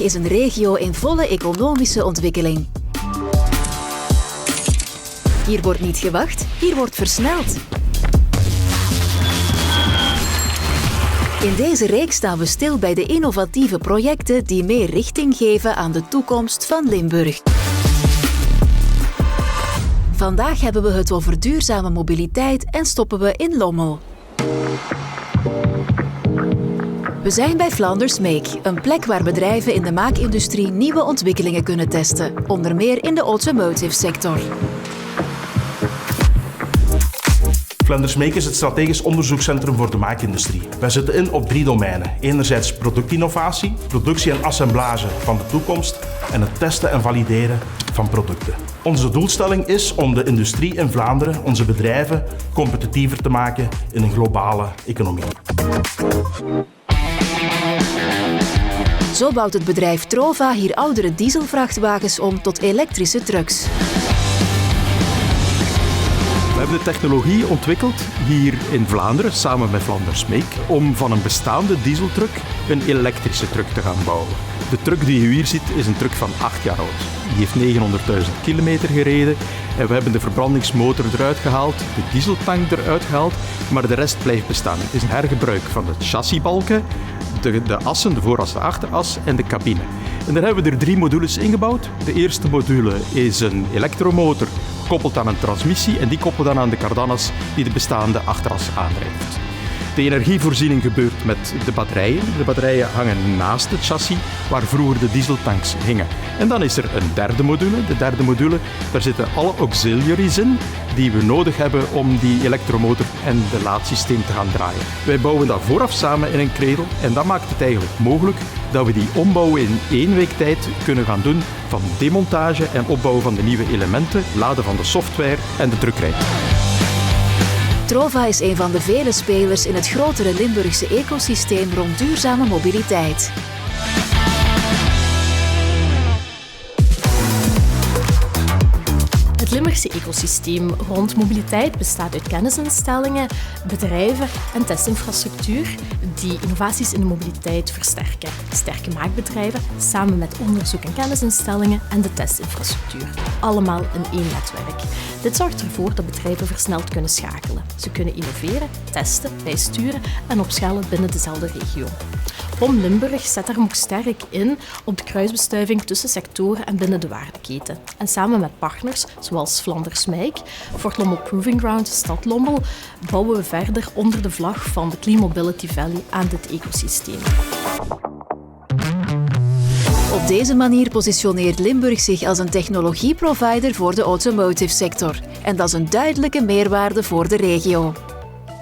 is een regio in volle economische ontwikkeling. Hier wordt niet gewacht, hier wordt versneld. In deze reeks staan we stil bij de innovatieve projecten die meer richting geven aan de toekomst van Limburg. Vandaag hebben we het over duurzame mobiliteit en stoppen we in Lommel. We zijn bij Flanders Make, een plek waar bedrijven in de maakindustrie nieuwe ontwikkelingen kunnen testen, onder meer in de automotive sector. Flanders Make is het strategisch onderzoekscentrum voor de maakindustrie. Wij zetten in op 3 domeinen. Enerzijds productinnovatie, productie en assemblage van de toekomst en het testen en valideren van producten. Onze doelstelling is om de industrie in Vlaanderen, onze bedrijven, competitiever te maken in een globale economie. Zo bouwt het bedrijf Trova hier oudere dieselvrachtwagens om tot elektrische trucks. We hebben de technologie ontwikkeld hier in Vlaanderen, samen met Flanders Make, om van een bestaande dieseltruck een elektrische truck te gaan bouwen. De truck die u hier ziet is een truck van 8 jaar oud. Die heeft 900.000 kilometer gereden en we hebben de verbrandingsmotor eruit gehaald, de dieseltank eruit gehaald, maar de rest blijft bestaan. Het is een hergebruik van de chassisbalken, de assen, de vooras, de achteras en de cabine. En daar hebben we er 3 modules ingebouwd. De eerste module is een elektromotor gekoppeld aan een transmissie en die koppelt dan aan de cardanas die de bestaande achteras aandrijft. De energievoorziening gebeurt met de batterijen. De batterijen hangen naast het chassis waar vroeger de dieseltanks hingen. En dan is er een derde module. De derde module, daar zitten alle auxiliaries in die we nodig hebben om die elektromotor en de laadsysteem te gaan draaien. Wij bouwen dat vooraf samen in een kredel en dat maakt het eigenlijk mogelijk dat we die ombouw in 1 week tijd kunnen gaan doen van demontage en opbouw van de nieuwe elementen, laden van de software en de drukkerij. Trova is een van de vele spelers in het grotere Limburgse ecosysteem rond duurzame mobiliteit. Het Limburgse ecosysteem rond mobiliteit bestaat uit kennisinstellingen, bedrijven en testinfrastructuur die innovaties in de mobiliteit versterken. Sterke maakbedrijven samen met onderzoek- en kennisinstellingen en de testinfrastructuur. Allemaal in 1 netwerk. Dit zorgt ervoor dat bedrijven versneld kunnen schakelen. Ze kunnen innoveren, testen, bijsturen en opschalen binnen dezelfde regio. POM Limburg zet daarom ook sterk in op de kruisbestuiving tussen sectoren en binnen de waardeketen. En samen met partners zoals Flanders Make, Fort Lommel Proving Ground, Stad Lommel, bouwen we verder onder de vlag van de Clean Mobility Valley aan dit ecosysteem. Op deze manier positioneert Limburg zich als een technologieprovider voor de automotive sector. En dat is een duidelijke meerwaarde voor de regio.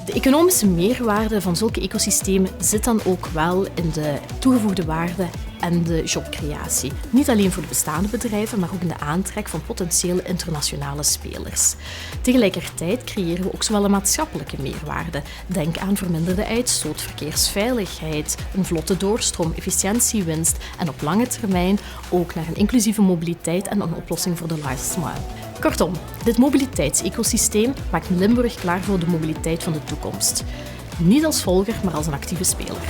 De economische meerwaarde van zulke ecosystemen zit dan ook wel in de toegevoegde waarde en de jobcreatie. Niet alleen voor de bestaande bedrijven, maar ook in de aantrek van potentiële internationale spelers. Tegelijkertijd creëren we ook zowel een maatschappelijke meerwaarde. Denk aan verminderde uitstoot, verkeersveiligheid, een vlotte doorstroom, efficiëntiewinst en op lange termijn ook naar een inclusieve mobiliteit en een oplossing voor de last mile. Kortom, dit mobiliteitsecosysteem maakt Limburg klaar voor de mobiliteit van de toekomst. Niet als volger, maar als een actieve speler.